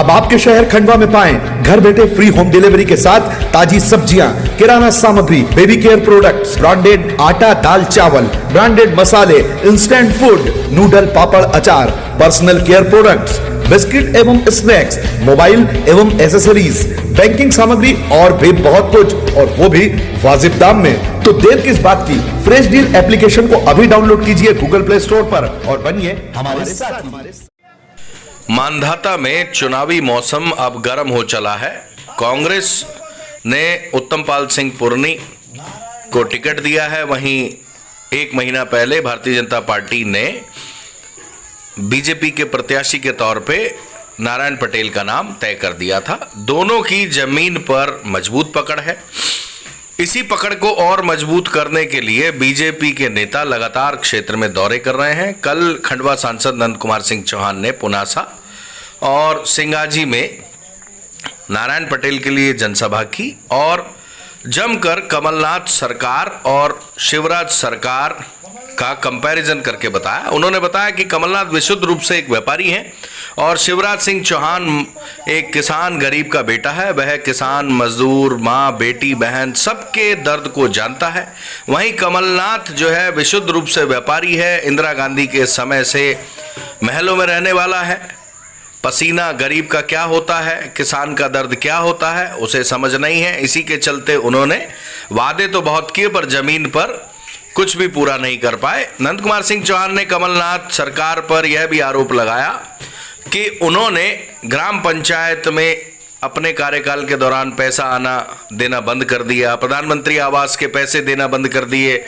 अब आपके शहर खंडवा में पाएं घर बैठे फ्री होम डिलीवरी के साथ ताजी सब्जियां, किराना सामग्री, बेबी केयर प्रोडक्ट्स, ब्रांडेड आटा दाल चावल, ब्रांडेड मसाले, इंस्टेंट फूड, नूडल पापड़ अचार, पर्सनल केयर प्रोडक्ट्स, बिस्किट एवं स्नैक्स, मोबाइल एवं एसेसरीज, बैंकिंग सामग्री और भी बहुत कुछ, और वो भी वाजिब दाम में। तो देर किस बात की, फ्रेश डील एप्लीकेशन को अभी डाउनलोड कीजिए गूगल प्ले स्टोर पर और बनिए हमारे साथ। मांधाता में चुनावी मौसम अब गर्म हो चला है। कांग्रेस ने उत्तमपाल सिंह पुरनी को टिकट दिया है, वहीं एक महीना पहले भारतीय जनता पार्टी ने बीजेपी के प्रत्याशी के तौर पे नारायण पटेल का नाम तय कर दिया था। दोनों की जमीन पर मजबूत पकड़ है। इसी पकड़ को और मजबूत करने के लिए बीजेपी के नेता लगातार क्षेत्र में दौरे कर रहे हैं। कल खंडवा सांसद नंद कुमार सिंह चौहान ने पुनासा और सिंगाजी में नारायण पटेल के लिए जनसभा की और जमकर कमलनाथ सरकार और शिवराज सरकार का कंपैरिजन करके बताया। उन्होंने बताया कि कमलनाथ विशुद्ध रूप से एक व्यापारी हैं और शिवराज सिंह चौहान एक किसान गरीब का बेटा है। वह किसान, मजदूर, माँ, बेटी, बहन सबके दर्द को जानता है। वहीं कमलनाथ जो है विशुद्ध रूप से व्यापारी है। इंदिरा गांधी के समय से महलों में रहने वाला है। पसीना गरीब का क्या होता है, किसान का दर्द क्या होता है, उसे समझ नहीं है। इसी के चलते उन्होंने वादे तो बहुत किए पर जमीन पर कुछ भी पूरा नहीं कर पाए। नंद कुमार सिंह चौहान ने कमलनाथ सरकार पर यह भी आरोप लगाया कि उन्होंने ग्राम पंचायत में अपने कार्यकाल के दौरान पैसा आना देना बंद कर दिया, प्रधानमंत्री आवास के पैसे देना बंद कर दिए,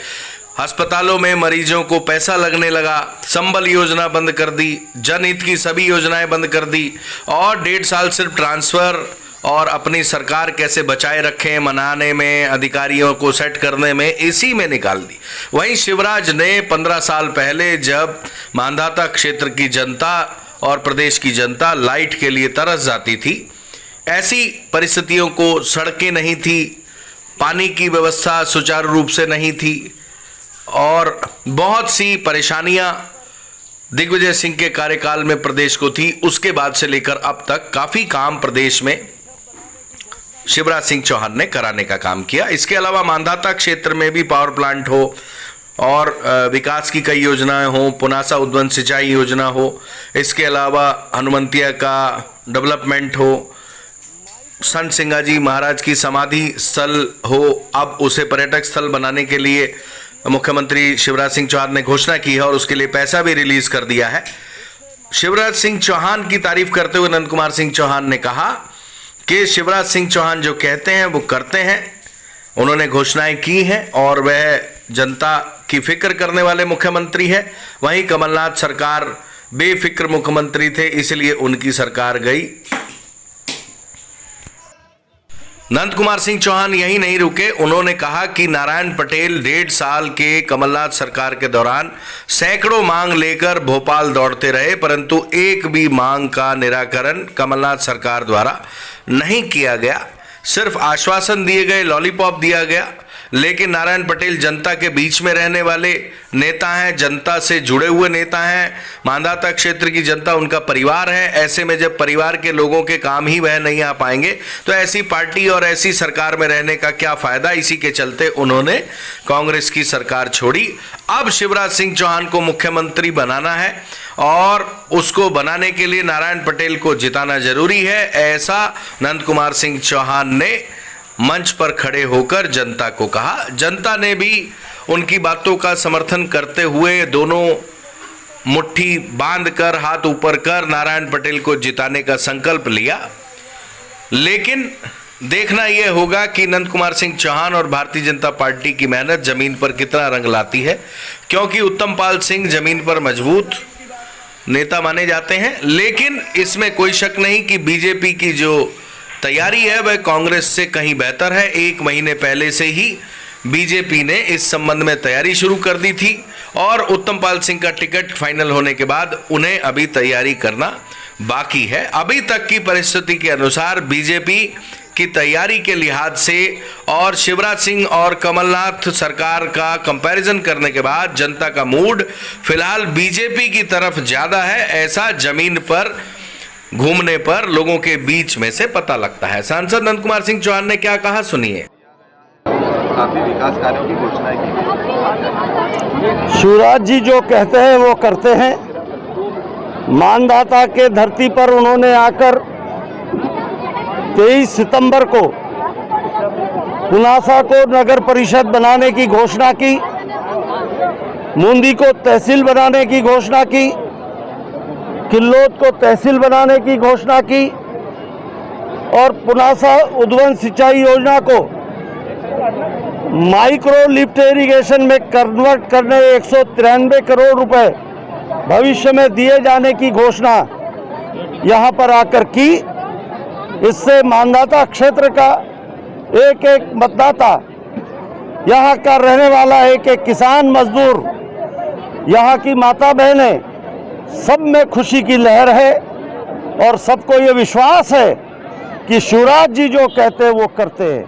अस्पतालों में मरीजों को पैसा लगने लगा, संबल योजना बंद कर दी, जनहित की सभी योजनाएं बंद कर दी और 1.5 साल सिर्फ ट्रांसफर और अपनी सरकार कैसे बचाए रखें मनाने में, अधिकारियों को सेट करने में, इसी में निकाल दी। वहीं शिवराज ने 15 साल पहले जब मांधाता क्षेत्र की जनता और प्रदेश की जनता लाइट के लिए तरस जाती थी, ऐसी परिस्थितियों को, सड़कें नहीं थी, पानी की व्यवस्था सुचारू रूप से नहीं थी और बहुत सी परेशानियां दिग्विजय सिंह के कार्यकाल में प्रदेश को थी, उसके बाद से लेकर अब तक काफी काम प्रदेश में शिवराज सिंह चौहान ने कराने का काम किया। इसके अलावा मांधाता क्षेत्र में भी पावर प्लांट हो और विकास की कई योजनाएं हो, पुनासा उद्वन सिंचाई योजना हो, इसके अलावा हनुमंतिया का डेवलपमेंट हो, संत सिंगाजी महाराज की समाधि स्थल हो, अब उसे पर्यटक स्थल बनाने के लिए मुख्यमंत्री शिवराज सिंह चौहान ने घोषणा की है और उसके लिए पैसा भी रिलीज कर दिया है। शिवराज सिंह चौहान की तारीफ करते हुए नंद कुमार सिंह चौहान ने कहा कि शिवराज सिंह चौहान जो कहते हैं वो करते हैं। उन्होंने घोषणाएं की हैं और वह जनता की फिक्र करने वाले मुख्यमंत्री है। वहीं कमलनाथ सरकार बेफिक्र मुख्यमंत्री थे, इसलिए उनकी सरकार गई। नंद कुमार सिंह चौहान यही नहीं रुके, उन्होंने कहा कि नारायण पटेल 1.5 साल के कमलनाथ सरकार के दौरान सैकड़ों मांग लेकर भोपाल दौड़ते रहे, परंतु एक भी मांग का निराकरण कमलनाथ सरकार द्वारा नहीं किया गया। सिर्फ आश्वासन दिए गए, लॉलीपॉप दिया गया, लेकिन नारायण पटेल जनता के बीच में रहने वाले नेता हैं, जनता से जुड़े हुए नेता हैं। मांधाता क्षेत्र की जनता उनका परिवार है। ऐसे में जब परिवार के लोगों के काम ही वह नहीं आ पाएंगे तो ऐसी पार्टी और ऐसी सरकार में रहने का क्या फायदा। इसी के चलते उन्होंने कांग्रेस की सरकार छोड़ी। अब शिवराज सिंह चौहान को मुख्यमंत्री बनाना है और उसको बनाने के लिए नारायण पटेल को जिताना जरूरी है, ऐसा नंद कुमार सिंह चौहान ने मंच पर खड़े होकर जनता को कहा। जनता ने भी उनकी बातों का समर्थन करते हुए दोनों मुट्ठी बांधकर, हाथ ऊपर कर नारायण पटेल को जिताने का संकल्प लिया। लेकिन देखना यह होगा कि नंद कुमार सिंह चौहान और भारतीय जनता पार्टी की मेहनत जमीन पर कितना रंग लाती है, क्योंकि उत्तमपाल सिंह जमीन पर मजबूत नेता माने जाते हैं। लेकिन इसमें कोई शक नहीं कि बीजेपी की जो तैयारी है वह कांग्रेस से कहीं बेहतर है। 1 महीने पहले से ही बीजेपी ने इस संबंध में तैयारी शुरू कर दी थी और उत्तमपाल सिंह का टिकट फाइनल होने के बाद उन्हें अभी तैयारी करना बाकी है। अभी तक की परिस्थिति के अनुसार बीजेपी की तैयारी के लिहाज से और शिवराज सिंह और कमलनाथ सरकार का कंपैरिजन करने के बाद जनता का मूड फिलहाल बीजेपी की तरफ ज्यादा है, ऐसा जमीन पर घूमने पर लोगों के बीच में से पता लगता है। सांसद नंद कुमार सिंह चौहान ने क्या कहा, सुनिए। काफी विकास कार्यों की घोषणा की। शिवराज जी जो कहते हैं वो करते हैं। मानदाता के धरती पर उन्होंने आकर 23 सितंबर को पुनासा को नगर परिषद बनाने की घोषणा की, मुंदी को तहसील बनाने की घोषणा की, किल्लोद को तहसील बनाने की घोषणा की और पुनासा उद्वन सिंचाई योजना को माइक्रो लिफ्ट इरिगेशन में कन्वर्ट करने 193 करोड़ रुपए भविष्य में दिए जाने की घोषणा यहां पर आकर की। इससे मानदाता क्षेत्र का एक एक मतदाता, यहां का रहने वाला एक एक किसान मजदूर, यहां की माता बहनें, सब में खुशी की लहर है और सबको ये विश्वास है कि शिवराज जी जो कहते हैं वो करते हैं।